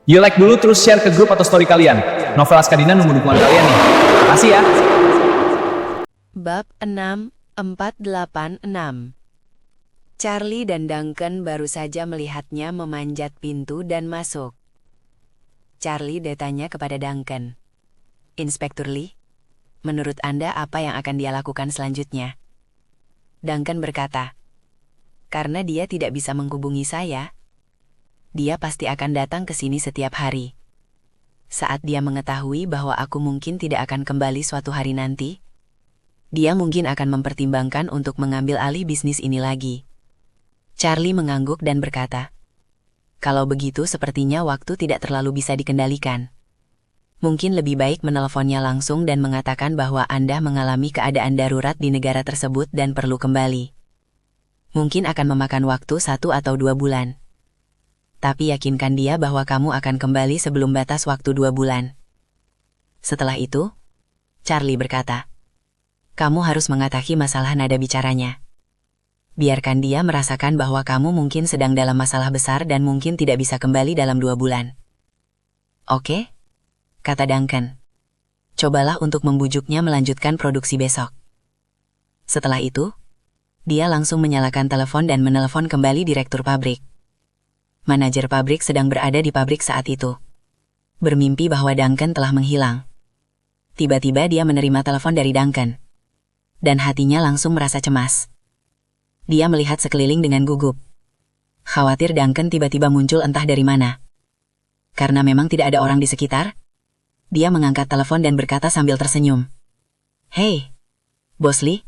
You like dulu terus share ke grup atau story kalian. Novel Askadina nunggu dukungan kalian nih. Makasih ya. Bab 6486. Charlie dan Duncan baru saja melihatnya memanjat pintu dan masuk. Charlie bertanya kepada Duncan, "Inspektur Lee, menurut Anda apa yang akan dia lakukan selanjutnya?" Duncan berkata, "Karena dia tidak bisa menghubungi saya, dia pasti akan datang ke sini setiap hari. Saat dia mengetahui bahwa aku mungkin tidak akan kembali suatu hari nanti, dia mungkin akan mempertimbangkan untuk mengambil alih bisnis ini lagi." Charlie mengangguk dan berkata, "Kalau begitu sepertinya waktu tidak terlalu bisa dikendalikan. Mungkin lebih baik menelponnya langsung dan mengatakan bahwa Anda mengalami keadaan darurat di negara tersebut dan perlu kembali. Mungkin akan memakan waktu 1 atau 2 bulan. Tapi yakinkan dia bahwa kamu akan kembali sebelum batas waktu 2 bulan. Setelah itu, Charlie berkata, kamu harus mengatasi masalah nada bicaranya. Biarkan dia merasakan bahwa kamu mungkin sedang dalam masalah besar dan mungkin tidak bisa kembali dalam 2 bulan. Oke? Kata Duncan. Cobalah untuk membujuknya melanjutkan produksi besok. Setelah itu, dia langsung menyalakan telepon dan menelepon kembali direktur pabrik. Manajer pabrik sedang berada di pabrik saat itu. Bermimpi bahwa Duncan telah menghilang. Tiba-tiba dia menerima telepon dari Duncan. Dan hatinya langsung merasa cemas. Dia melihat sekeliling dengan gugup. Khawatir Duncan tiba-tiba muncul entah dari mana. Karena memang tidak ada orang di sekitar, dia mengangkat telepon dan berkata sambil tersenyum. Hei, Bos Lee,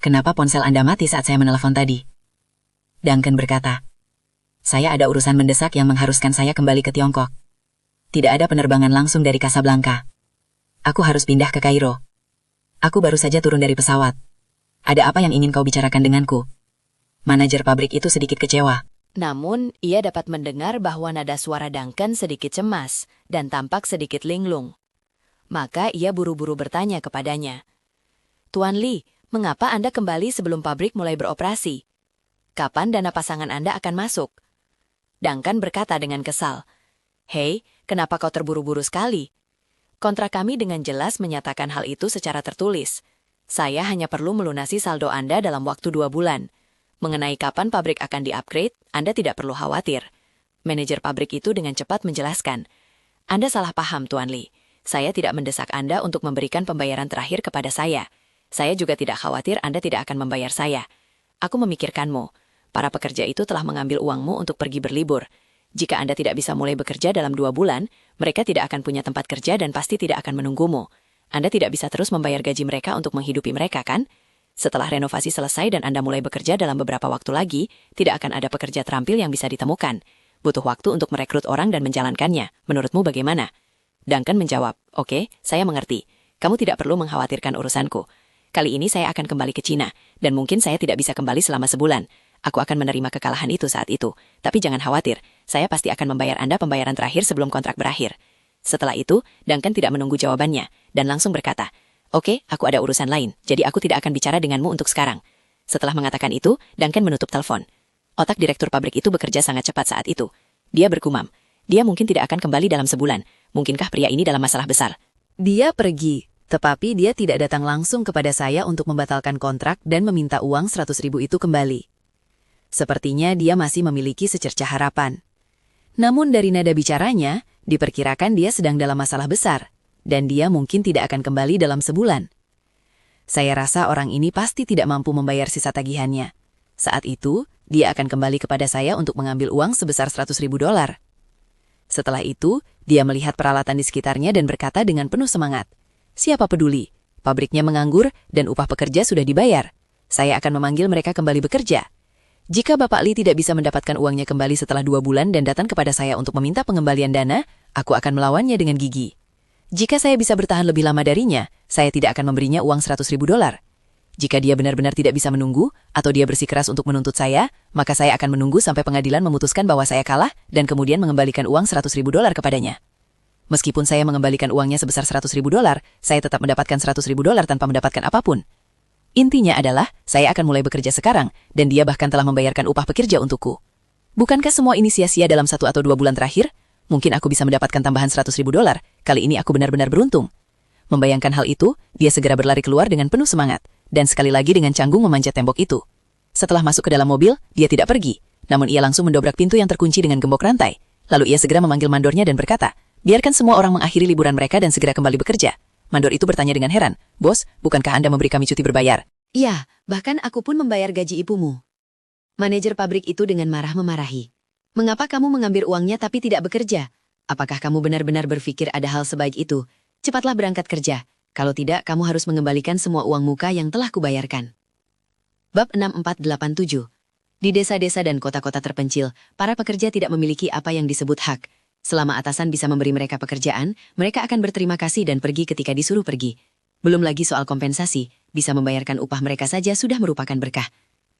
kenapa ponsel Anda mati saat saya menelepon tadi? Duncan berkata, saya ada urusan mendesak yang mengharuskan saya kembali ke Tiongkok. Tidak ada penerbangan langsung dari Casablanca. Aku harus pindah ke Kairo. Aku baru saja turun dari pesawat. Ada apa yang ingin kau bicarakan denganku? Manajer pabrik itu sedikit kecewa. Namun, ia dapat mendengar bahwa nada suara Duncan sedikit cemas dan tampak sedikit linglung. Maka ia buru-buru bertanya kepadanya. Tuan Lee, mengapa Anda kembali sebelum pabrik mulai beroperasi? Kapan dana pasangan Anda akan masuk? Duncan berkata dengan kesal. Hei, kenapa kau terburu-buru sekali? Kontrak kami dengan jelas menyatakan hal itu secara tertulis. Saya hanya perlu melunasi saldo Anda dalam waktu 2 bulan. Mengenai kapan pabrik akan di-upgrade, Anda tidak perlu khawatir. Manajer pabrik itu dengan cepat menjelaskan. Anda salah paham, Tuan Lee. Saya tidak mendesak Anda untuk memberikan pembayaran terakhir kepada saya. Saya juga tidak khawatir Anda tidak akan membayar saya. Aku memikirkanmu. Para pekerja itu telah mengambil uangmu untuk pergi berlibur. Jika Anda tidak bisa mulai bekerja dalam 2 bulan, mereka tidak akan punya tempat kerja dan pasti tidak akan menunggumu. Anda tidak bisa terus membayar gaji mereka untuk menghidupi mereka, kan? Setelah renovasi selesai dan Anda mulai bekerja dalam beberapa waktu lagi, tidak akan ada pekerja terampil yang bisa ditemukan. Butuh waktu untuk merekrut orang dan menjalankannya. Menurutmu bagaimana? Duncan menjawab, oke, saya mengerti. Kamu tidak perlu mengkhawatirkan urusanku. Kali ini saya akan kembali ke Cina, dan mungkin saya tidak bisa kembali selama sebulan. Aku akan menerima kekalahan itu saat itu. Tapi jangan khawatir, saya pasti akan membayar Anda pembayaran terakhir sebelum kontrak berakhir. Setelah itu, Duncan tidak menunggu jawabannya, dan langsung berkata, oke, aku ada urusan lain, jadi aku tidak akan bicara denganmu untuk sekarang. Setelah mengatakan itu, Duncan menutup telepon. Otak direktur pabrik itu bekerja sangat cepat saat itu. Dia bergumam, dia mungkin tidak akan kembali dalam sebulan. Mungkinkah pria ini dalam masalah besar? Dia pergi, tetapi dia tidak datang langsung kepada saya untuk membatalkan kontrak dan meminta uang 100.000 itu kembali. Sepertinya dia masih memiliki secerca harapan. Namun dari nada bicaranya, diperkirakan dia sedang dalam masalah besar. Dan dia mungkin tidak akan kembali dalam sebulan. Saya rasa orang ini pasti tidak mampu membayar sisa tagihannya. Saat itu, dia akan kembali kepada saya untuk mengambil uang sebesar $100.000. Setelah itu, dia melihat peralatan di sekitarnya dan berkata dengan penuh semangat, siapa peduli, pabriknya menganggur dan upah pekerja sudah dibayar. Saya akan memanggil mereka kembali bekerja. Jika Bapak Lee tidak bisa mendapatkan uangnya kembali setelah 2 bulan dan datang kepada saya untuk meminta pengembalian dana, aku akan melawannya dengan gigi. Jika saya bisa bertahan lebih lama darinya, saya tidak akan memberinya uang $100.000. Jika dia benar-benar tidak bisa menunggu, atau dia bersikeras untuk menuntut saya, maka saya akan menunggu sampai pengadilan memutuskan bahwa saya kalah dan kemudian mengembalikan uang $100.000 kepadanya. Meskipun saya mengembalikan uangnya sebesar $100.000, saya tetap mendapatkan $100.000 tanpa mendapatkan apapun. Intinya adalah, saya akan mulai bekerja sekarang, dan dia bahkan telah membayarkan upah pekerja untukku. Bukankah semua ini sia-sia dalam 1 atau 2 bulan terakhir? Mungkin aku bisa mendapatkan tambahan $100.000. Kali ini aku benar-benar beruntung. Membayangkan hal itu, dia segera berlari keluar dengan penuh semangat, dan sekali lagi dengan canggung memanjat tembok itu. Setelah masuk ke dalam mobil, dia tidak pergi, namun ia langsung mendobrak pintu yang terkunci dengan gembok rantai. Lalu ia segera memanggil mandornya dan berkata, biarkan semua orang mengakhiri liburan mereka dan segera kembali bekerja. Mandor itu bertanya dengan heran, bos, bukankah Anda memberi kami cuti berbayar? Ya, bahkan aku pun membayar gaji ibumu. Manajer pabrik itu dengan marah memarahi. Mengapa kamu mengambil uangnya tapi tidak bekerja? Apakah kamu benar-benar berpikir ada hal sebaik itu? Cepatlah berangkat kerja. Kalau tidak, kamu harus mengembalikan semua uang muka yang telah kubayarkan. Bab 6487. Di desa-desa dan kota-kota terpencil, para pekerja tidak memiliki apa yang disebut hak. Selama atasan bisa memberi mereka pekerjaan, mereka akan berterima kasih dan pergi ketika disuruh pergi. Belum lagi soal kompensasi, bisa membayarkan upah mereka saja sudah merupakan berkah.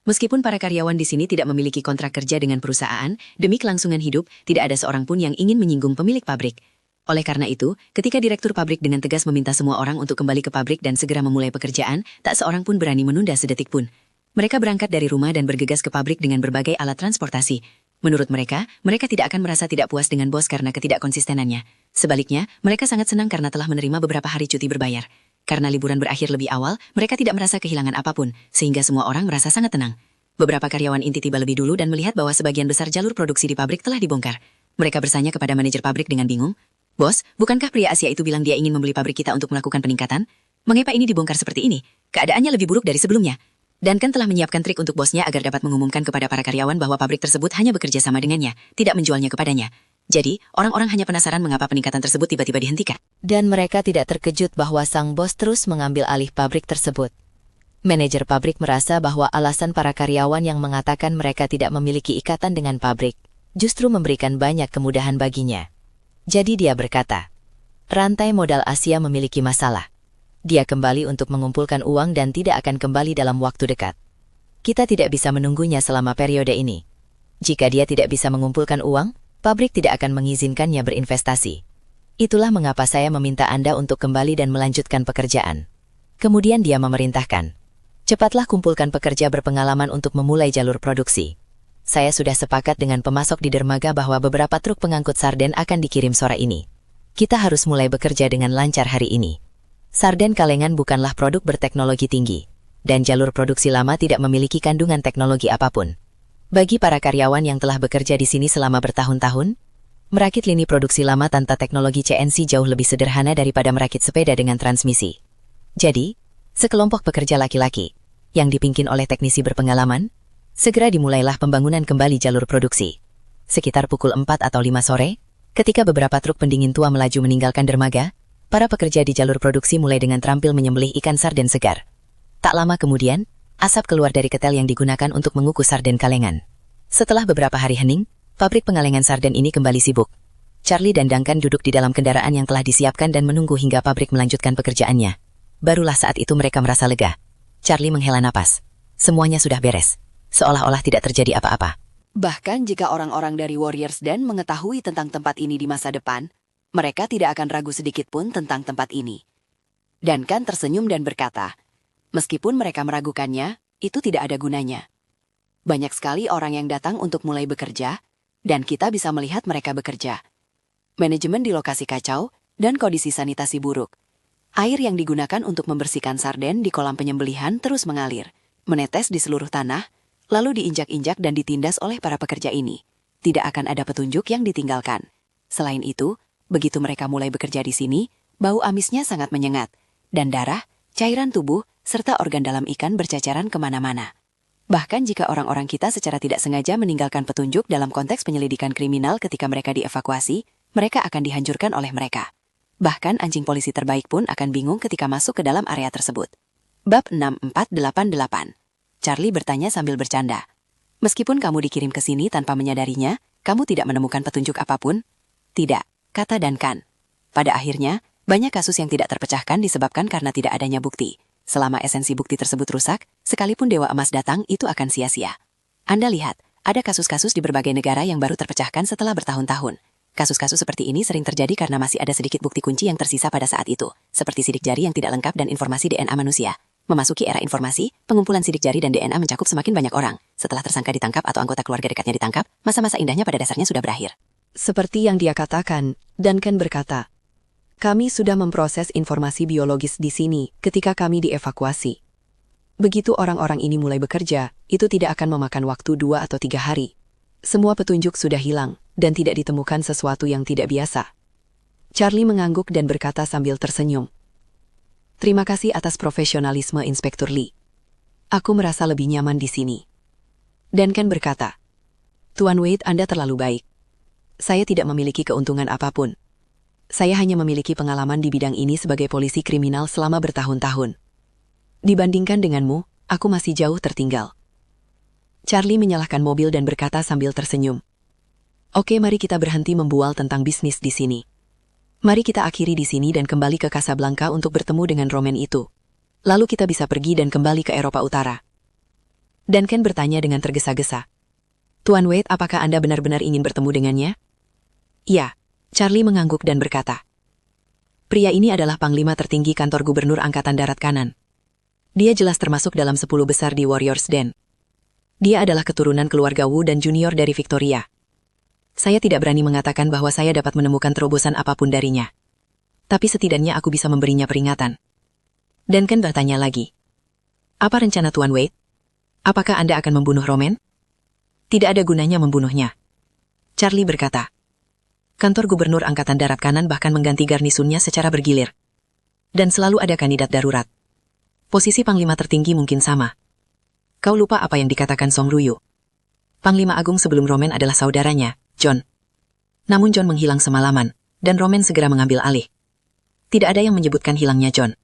Meskipun para karyawan di sini tidak memiliki kontrak kerja dengan perusahaan, demi kelangsungan hidup, tidak ada seorang pun yang ingin menyinggung pemilik pabrik. Oleh karena itu, ketika direktur pabrik dengan tegas meminta semua orang untuk kembali ke pabrik dan segera memulai pekerjaan, tak seorang pun berani menunda sedetik pun. Mereka berangkat dari rumah dan bergegas ke pabrik dengan berbagai alat transportasi. Menurut mereka, mereka tidak akan merasa tidak puas dengan bos karena ketidakkonsistenannya. Sebaliknya, mereka sangat senang karena telah menerima beberapa hari cuti berbayar. Karena liburan berakhir lebih awal, mereka tidak merasa kehilangan apapun, sehingga semua orang merasa sangat tenang. Beberapa karyawan inti tiba lebih dulu dan melihat bahwa sebagian besar jalur produksi di pabrik telah dibongkar. Mereka bertanya kepada manajer pabrik dengan bingung, bos, bukankah pria Asia itu bilang dia ingin membeli pabrik kita untuk melakukan peningkatan? Mengapa ini dibongkar seperti ini? Keadaannya lebih buruk dari sebelumnya. Duncan telah menyiapkan trik untuk bosnya agar dapat mengumumkan kepada para karyawan bahwa pabrik tersebut hanya bekerja sama dengannya, tidak menjualnya kepadanya. Jadi, orang-orang hanya penasaran mengapa peningkatan tersebut tiba-tiba dihentikan. Dan mereka tidak terkejut bahwa sang bos terus mengambil alih pabrik tersebut. Manajer pabrik merasa bahwa alasan para karyawan yang mengatakan mereka tidak memiliki ikatan dengan pabrik justru memberikan banyak kemudahan baginya. Jadi dia berkata, rantai modal Asia memiliki masalah. Dia kembali untuk mengumpulkan uang dan tidak akan kembali dalam waktu dekat. Kita tidak bisa menunggunya selama periode ini. Jika dia tidak bisa mengumpulkan uang, pabrik tidak akan mengizinkannya berinvestasi. Itulah mengapa saya meminta Anda untuk kembali dan melanjutkan pekerjaan. Kemudian dia memerintahkan, cepatlah kumpulkan pekerja berpengalaman untuk memulai jalur produksi. Saya sudah sepakat dengan pemasok di dermaga bahwa beberapa truk pengangkut sarden akan dikirim sore ini. Kita harus mulai bekerja dengan lancar hari ini. Sarden kalengan bukanlah produk berteknologi tinggi, dan jalur produksi lama tidak memiliki kandungan teknologi apapun. Bagi para karyawan yang telah bekerja di sini selama bertahun-tahun, merakit lini produksi lama tanpa teknologi CNC jauh lebih sederhana daripada merakit sepeda dengan transmisi. Jadi, sekelompok pekerja laki-laki, yang dipimpin oleh teknisi berpengalaman, segera dimulailah pembangunan kembali jalur produksi. Sekitar pukul 4 atau 5 sore, ketika beberapa truk pendingin tua melaju meninggalkan dermaga, para pekerja di jalur produksi mulai dengan terampil menyembelih ikan sarden segar. Tak lama kemudian, asap keluar dari ketel yang digunakan untuk mengukus sarden kalengan. Setelah beberapa hari hening, pabrik pengalengan sarden ini kembali sibuk. Charlie dan Duncan duduk di dalam kendaraan yang telah disiapkan dan menunggu hingga pabrik melanjutkan pekerjaannya. Barulah saat itu mereka merasa lega. Charlie menghela napas. Semuanya sudah beres. Seolah-olah tidak terjadi apa-apa. Bahkan jika orang-orang dari Warriors Den mengetahui tentang tempat ini di masa depan, mereka tidak akan ragu sedikit pun tentang tempat ini. Duncan tersenyum dan berkata, meskipun mereka meragukannya, itu tidak ada gunanya. Banyak sekali orang yang datang untuk mulai bekerja, dan kita bisa melihat mereka bekerja. Manajemen di lokasi kacau, dan kondisi sanitasi buruk. Air yang digunakan untuk membersihkan sarden di kolam penyembelihan terus mengalir, menetes di seluruh tanah, lalu diinjak-injak dan ditindas oleh para pekerja ini. Tidak akan ada petunjuk yang ditinggalkan. Selain itu, begitu mereka mulai bekerja di sini, bau amisnya sangat menyengat, dan darah, cairan tubuh, serta organ dalam ikan bercacaran kemana-mana. Bahkan jika orang-orang kita secara tidak sengaja meninggalkan petunjuk dalam konteks penyelidikan kriminal ketika mereka dievakuasi, mereka akan dihancurkan oleh mereka. Bahkan anjing polisi terbaik pun akan bingung ketika masuk ke dalam area tersebut. Bab 6488. Charlie bertanya sambil bercanda. Meskipun kamu dikirim ke sini tanpa menyadarinya, kamu tidak menemukan petunjuk apapun? Tidak, kata Duncan. Pada akhirnya, banyak kasus yang tidak terpecahkan disebabkan karena tidak adanya bukti. Selama esensi bukti tersebut rusak, sekalipun Dewa Emas datang, itu akan sia-sia. Anda lihat, ada kasus-kasus di berbagai negara yang baru terpecahkan setelah bertahun-tahun. Kasus-kasus seperti ini sering terjadi karena masih ada sedikit bukti kunci yang tersisa pada saat itu, seperti sidik jari yang tidak lengkap dan informasi DNA manusia. Memasuki era informasi, pengumpulan sidik jari dan DNA mencakup semakin banyak orang. Setelah tersangka ditangkap atau anggota keluarga dekatnya ditangkap, masa-masa indahnya pada dasarnya sudah berakhir. Seperti yang dia katakan, Duncan berkata, "Kami sudah memproses informasi biologis di sini ketika kami dievakuasi. Begitu orang-orang ini mulai bekerja, itu tidak akan memakan waktu 2 atau 3 hari. Semua petunjuk sudah hilang, dan tidak ditemukan sesuatu yang tidak biasa." Charlie mengangguk dan berkata sambil tersenyum, "Terima kasih atas profesionalisme Inspektur Lee. Aku merasa lebih nyaman di sini." Duncan berkata, "Tuan Wade, Anda terlalu baik. Saya tidak memiliki keuntungan apapun. Saya hanya memiliki pengalaman di bidang ini sebagai polisi kriminal selama bertahun-tahun. Dibandingkan denganmu, aku masih jauh tertinggal." Charlie menyalahkan mobil dan berkata sambil tersenyum, "Oke, mari kita berhenti membual tentang bisnis di sini. Mari kita akhiri di sini dan kembali ke Casablanca untuk bertemu dengan Roman itu. Lalu kita bisa pergi dan kembali ke Eropa Utara." Duncan bertanya dengan tergesa-gesa, "Tuan Wade, apakah Anda benar-benar ingin bertemu dengannya?" "Ya," Charlie mengangguk dan berkata, "Pria ini adalah Panglima tertinggi kantor Gubernur Angkatan Darat Kanan. Dia jelas termasuk dalam 10 besar di Warriors Den. Dia adalah keturunan keluarga Wu dan junior dari Victoria. Saya tidak berani mengatakan bahwa saya dapat menemukan terobosan apapun darinya. Tapi setidaknya aku bisa memberinya peringatan." Duncan bertanya lagi, "Apa rencana Tuan Wade? Apakah Anda akan membunuh Roman?" "Tidak ada gunanya membunuhnya," Charlie berkata. "Kantor Gubernur Angkatan Darat Kanan bahkan mengganti garnisonnya secara bergilir. Dan selalu ada kandidat darurat. Posisi Panglima tertinggi mungkin sama. Kau lupa apa yang dikatakan Song Ruyu? Panglima Agung sebelum Roman adalah saudaranya, John. Namun John menghilang semalaman, dan Roman segera mengambil alih. Tidak ada yang menyebutkan hilangnya John.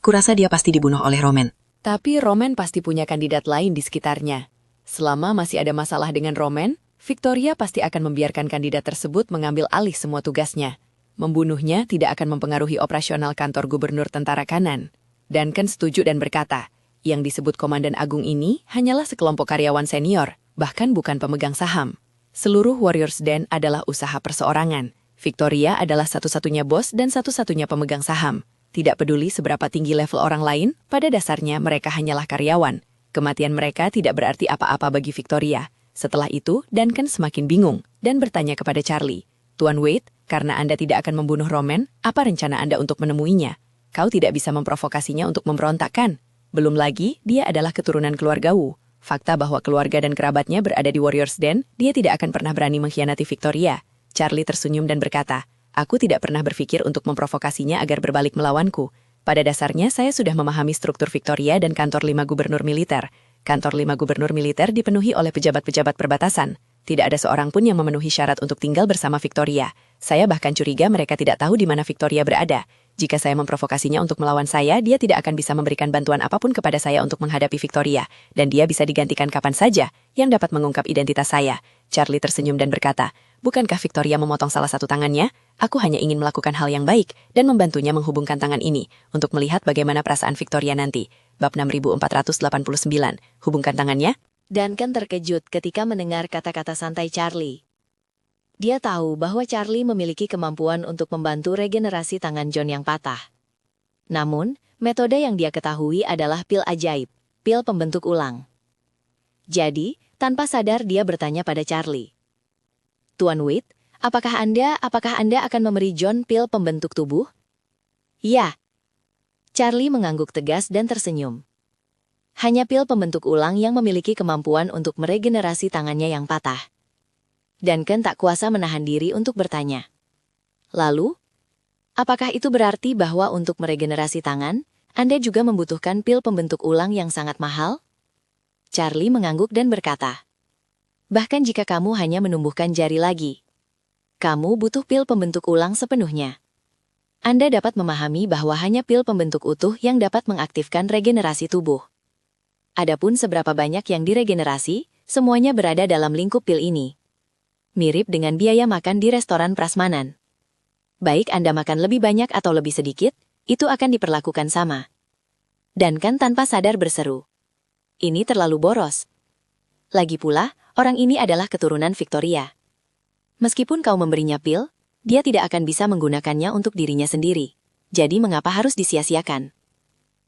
Kurasa dia pasti dibunuh oleh Roman." Tapi Roman pasti punya kandidat lain di sekitarnya. Selama masih ada masalah dengan Roman, Victoria pasti akan membiarkan kandidat tersebut mengambil alih semua tugasnya. Membunuhnya tidak akan mempengaruhi operasional kantor Gubernur Tentara Kanan. Duncan setuju dan berkata, yang disebut Komandan Agung ini hanyalah sekelompok karyawan senior, bahkan bukan pemegang saham. Seluruh Warriors Den adalah usaha perseorangan. Victoria adalah satu-satunya bos dan satu-satunya pemegang saham. Tidak peduli seberapa tinggi level orang lain, pada dasarnya mereka hanyalah karyawan. Kematian mereka tidak berarti apa-apa bagi Victoria. Setelah itu, Duncan semakin bingung dan bertanya kepada Charlie, "Tuan Wade, karena Anda tidak akan membunuh Roman, apa rencana Anda untuk menemuinya? Kau tidak bisa memprovokasinya untuk memberontak, kan? Belum lagi, dia adalah keturunan keluarga Wu. Fakta bahwa keluarga dan kerabatnya berada di Warriors Den, dia tidak akan pernah berani mengkhianati Victoria." Charlie tersenyum dan berkata, "Aku tidak pernah berpikir untuk memprovokasinya agar berbalik melawanku. Pada dasarnya, saya sudah memahami struktur Victoria dan kantor 5 gubernur militer. Kantor 5 gubernur militer dipenuhi oleh pejabat-pejabat perbatasan. Tidak ada seorang pun yang memenuhi syarat untuk tinggal bersama Victoria. Saya bahkan curiga mereka tidak tahu di mana Victoria berada. Jika saya memprovokasinya untuk melawan saya, dia tidak akan bisa memberikan bantuan apapun kepada saya untuk menghadapi Victoria. Dan dia bisa digantikan kapan saja yang dapat mengungkap identitas saya." Charlie tersenyum dan berkata, "Bukankah Victoria memotong salah satu tangannya? Aku hanya ingin melakukan hal yang baik dan membantunya menghubungkan tangan ini untuk melihat bagaimana perasaan Victoria nanti." Bab 6489, hubungkan tangannya. Duncan terkejut ketika mendengar kata-kata santai Charlie. Dia tahu bahwa Charlie memiliki kemampuan untuk membantu regenerasi tangan John yang patah. Namun, metode yang dia ketahui adalah pil ajaib, pil pembentuk ulang. Jadi, tanpa sadar dia bertanya pada Charlie, "Tuan Wade, apakah Anda akan memberi John pil pembentuk tubuh?" "Ya." Charlie mengangguk tegas dan tersenyum. Hanya pil pembentuk ulang yang memiliki kemampuan untuk meregenerasi tangannya yang patah. Duncan tak kuasa menahan diri untuk bertanya, "Lalu, apakah itu berarti bahwa untuk meregenerasi tangan, Anda juga membutuhkan pil pembentuk ulang yang sangat mahal?" Charlie mengangguk dan berkata, "Bahkan jika kamu hanya menumbuhkan jari lagi, kamu butuh pil pembentuk ulang sepenuhnya. Anda dapat memahami bahwa hanya pil pembentuk utuh yang dapat mengaktifkan regenerasi tubuh. Adapun seberapa banyak yang diregenerasi, semuanya berada dalam lingkup pil ini. Mirip dengan biaya makan di restoran prasmanan. Baik Anda makan lebih banyak atau lebih sedikit, itu akan diperlakukan sama." Duncan tanpa sadar berseru, "Ini terlalu boros. Lagi pula, orang ini adalah keturunan Victoria. Meskipun kau memberinya pil, dia tidak akan bisa menggunakannya untuk dirinya sendiri. Jadi mengapa harus disia-siakan?"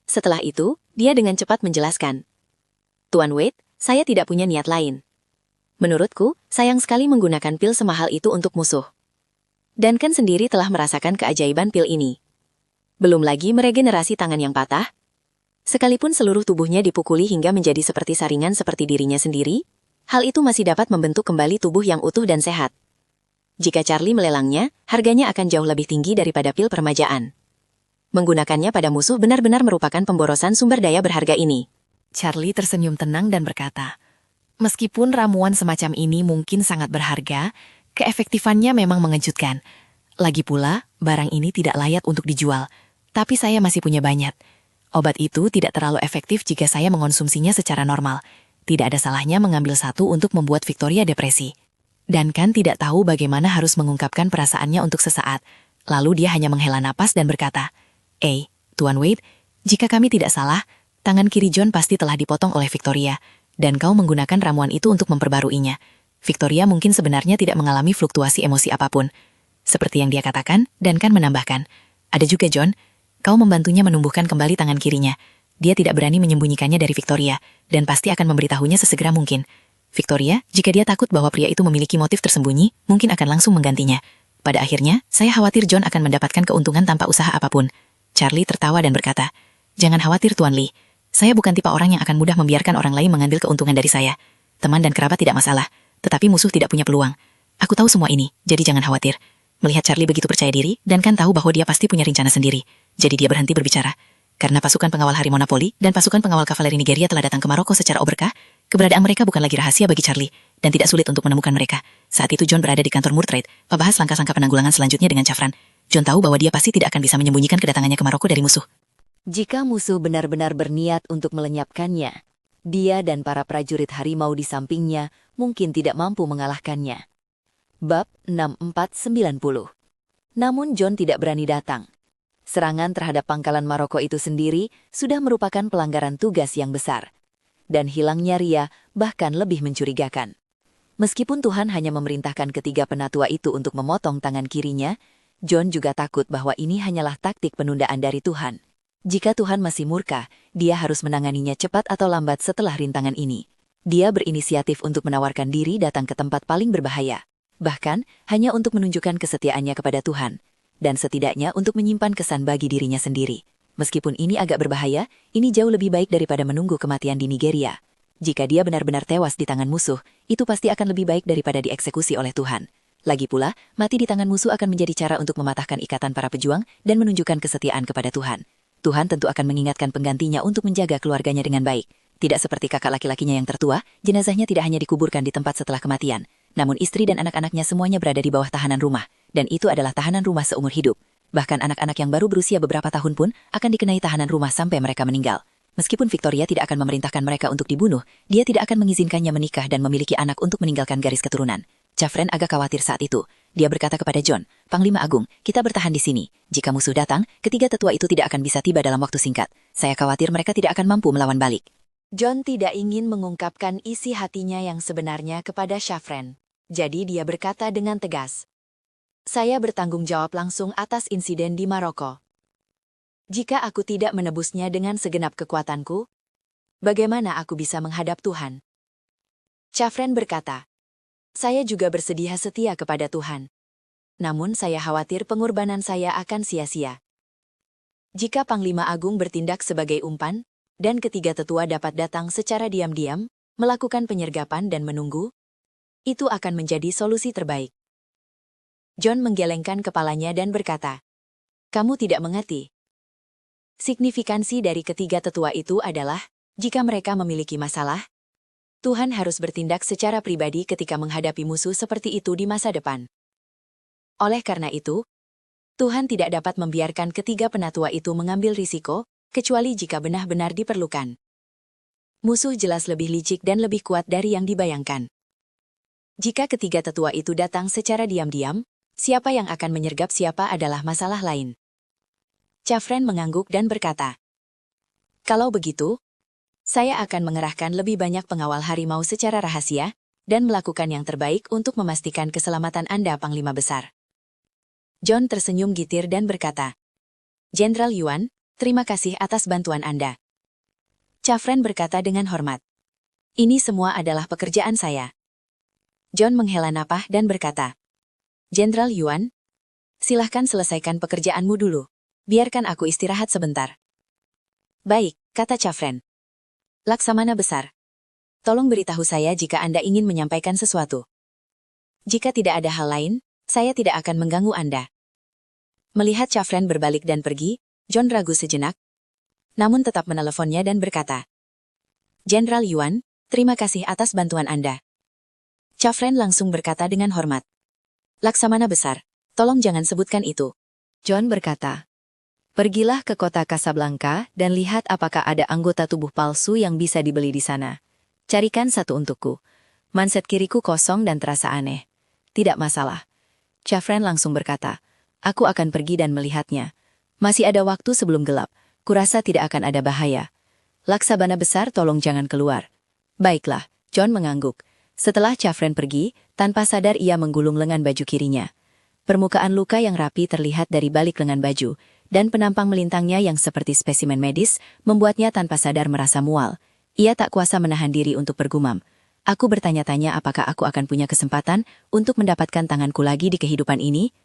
Setelah itu, dia dengan cepat menjelaskan, "Tuan Wade, saya tidak punya niat lain. Menurutku, sayang sekali menggunakan pil semahal itu untuk musuh. Duncan sendiri telah merasakan keajaiban pil ini. Belum lagi meregenerasi tangan yang patah. Sekalipun seluruh tubuhnya dipukuli hingga menjadi seperti saringan seperti dirinya sendiri, hal itu masih dapat membentuk kembali tubuh yang utuh dan sehat. Jika Charlie melelangnya, harganya akan jauh lebih tinggi daripada pil permajaan. Menggunakannya pada musuh benar-benar merupakan pemborosan sumber daya berharga ini. Charlie tersenyum tenang dan berkata, "Meskipun ramuan semacam ini mungkin sangat berharga, keefektifannya memang mengejutkan. Lagi pula, barang ini tidak layak untuk dijual, tapi saya masih punya banyak. Obat itu tidak terlalu efektif jika saya mengonsumsinya secara normal. Tidak ada salahnya mengambil satu untuk membuat Victoria depresi." Duncan tidak tahu bagaimana harus mengungkapkan perasaannya untuk sesaat. Lalu dia hanya menghela napas dan berkata, Tuan Wade, jika kami tidak salah, tangan kiri John pasti telah dipotong oleh Victoria, dan kau menggunakan ramuan itu untuk memperbaruinya. Victoria mungkin sebenarnya tidak mengalami fluktuasi emosi apapun. Seperti yang dia katakan, Duncan menambahkan, ada juga John, kau membantunya menumbuhkan kembali tangan kirinya. Dia tidak berani menyembunyikannya dari Victoria, dan pasti akan memberitahunya sesegera mungkin. Victoria, jika dia takut bahwa pria itu memiliki motif tersembunyi, mungkin akan langsung menggantinya. Pada akhirnya, saya khawatir John akan mendapatkan keuntungan tanpa usaha apapun. Charlie tertawa dan berkata, jangan khawatir Tuan Lee. Saya bukan tipe orang yang akan mudah membiarkan orang lain mengambil keuntungan dari saya. Teman dan kerabat tidak masalah, tetapi musuh tidak punya peluang. Aku tahu semua ini, jadi jangan khawatir. Melihat Charlie begitu percaya diri, dan kan tahu bahwa dia pasti punya rencana sendiri. Jadi dia berhenti berbicara. Karena pasukan pengawal harimau Napoli dan pasukan pengawal kavaleri Nigeria telah datang ke Maroko secara oberkah, keberadaan mereka bukan lagi rahasia bagi Charlie, dan tidak sulit untuk menemukan mereka. Saat itu John berada di kantor Murtrade, membahas langkah-langkah penanggulangan selanjutnya dengan Chafran. John tahu bahwa dia pasti tidak akan bisa menyembunyikan kedatangannya ke Maroko dari musuh. Jika musuh benar-benar berniat untuk melenyapkannya, dia dan para prajurit harimau di sampingnya mungkin tidak mampu mengalahkannya. Bab 6490. Namun John tidak berani datang. Serangan terhadap pangkalan Maroko itu sendiri sudah merupakan pelanggaran tugas yang besar. Dan hilangnya Ria bahkan lebih mencurigakan. Meskipun Tuhan hanya memerintahkan ketiga penatua itu untuk memotong tangan kirinya, John juga takut bahwa ini hanyalah taktik penundaan dari Tuhan. Jika Tuhan masih murka, dia harus menanganinya cepat atau lambat setelah rintangan ini. Dia berinisiatif untuk menawarkan diri datang ke tempat paling berbahaya. Bahkan, hanya untuk menunjukkan kesetiaannya kepada Tuhan. Dan setidaknya untuk menyimpan kesan bagi dirinya sendiri. Meskipun ini agak berbahaya, ini jauh lebih baik daripada menunggu kematian di Nigeria. Jika dia benar-benar tewas di tangan musuh, itu pasti akan lebih baik daripada dieksekusi oleh Tuhan. Lagi pula, mati di tangan musuh akan menjadi cara untuk mematahkan ikatan para pejuang dan menunjukkan kesetiaan kepada Tuhan. Tuhan tentu akan mengingatkan penggantinya untuk menjaga keluarganya dengan baik. Tidak seperti kakak laki-lakinya yang tertua, jenazahnya tidak hanya dikuburkan di tempat setelah kematian, namun istri dan anak-anaknya semuanya berada di bawah tahanan rumah, dan itu adalah tahanan rumah seumur hidup. Bahkan anak-anak yang baru berusia beberapa tahun pun akan dikenai tahanan rumah sampai mereka meninggal. Meskipun Victoria tidak akan memerintahkan mereka untuk dibunuh, dia tidak akan mengizinkannya menikah dan memiliki anak untuk meninggalkan garis keturunan. Chafran agak khawatir saat itu. Dia berkata kepada John, Panglima Agung, kita bertahan di sini. Jika musuh datang, ketiga tetua itu tidak akan bisa tiba dalam waktu singkat. Saya khawatir mereka tidak akan mampu melawan balik. John tidak ingin mengungkapkan isi hatinya yang sebenarnya kepada Chafran. Jadi dia berkata dengan tegas, saya bertanggung jawab langsung atas insiden di Maroko. Jika aku tidak menebusnya dengan segenap kekuatanku, bagaimana aku bisa menghadap Tuhan? Chafran berkata, saya juga bersedia setia kepada Tuhan. Namun saya khawatir pengorbanan saya akan sia-sia. Jika Panglima Agung bertindak sebagai umpan, dan ketiga tetua dapat datang secara diam-diam, melakukan penyergapan dan menunggu, itu akan menjadi solusi terbaik. John menggelengkan kepalanya dan berkata, kamu tidak mengerti. Signifikansi dari ketiga tetua itu adalah, jika mereka memiliki masalah, Tuhan harus bertindak secara pribadi ketika menghadapi musuh seperti itu di masa depan. Oleh karena itu, Tuhan tidak dapat membiarkan ketiga penatua itu mengambil risiko, kecuali jika benar-benar diperlukan. Musuh jelas lebih licik dan lebih kuat dari yang dibayangkan. Jika ketiga tetua itu datang secara diam-diam, siapa yang akan menyergap siapa adalah masalah lain. Chafran mengangguk dan berkata, kalau begitu, saya akan mengerahkan lebih banyak pengawal harimau secara rahasia, dan melakukan yang terbaik untuk memastikan keselamatan Anda, Panglima Besar. John tersenyum gitir dan berkata, Jenderal Yuan, terima kasih atas bantuan Anda. Chafran berkata dengan hormat, ini semua adalah pekerjaan saya. John menghela napas dan berkata, Jenderal Yuan, silahkan selesaikan pekerjaanmu dulu. Biarkan aku istirahat sebentar. Baik, kata Chafren. Laksamana besar. Tolong beritahu saya jika Anda ingin menyampaikan sesuatu. Jika tidak ada hal lain, saya tidak akan mengganggu Anda. Melihat Chafren berbalik dan pergi, John ragu sejenak, namun tetap meneleponnya dan berkata, Jenderal Yuan, terima kasih atas bantuan Anda. Chafren langsung berkata dengan hormat, Laksamana besar, tolong jangan sebutkan itu. John berkata, pergilah ke kota Casablanca dan lihat apakah ada anggota tubuh palsu yang bisa dibeli di sana. Carikan satu untukku. Manset kiriku kosong dan terasa aneh. Tidak masalah. Chafren langsung berkata, aku akan pergi dan melihatnya. Masih ada waktu sebelum gelap. Kurasa tidak akan ada bahaya. Laksamana besar tolong jangan keluar. Baiklah, John mengangguk. Setelah Chafren pergi, tanpa sadar ia menggulung lengan baju kirinya. Permukaan luka yang rapi terlihat dari balik lengan baju, dan penampang melintangnya yang seperti spesimen medis membuatnya tanpa sadar merasa mual. Ia tak kuasa menahan diri untuk bergumam. Aku bertanya-tanya apakah aku akan punya kesempatan untuk mendapatkan tanganku lagi di kehidupan ini,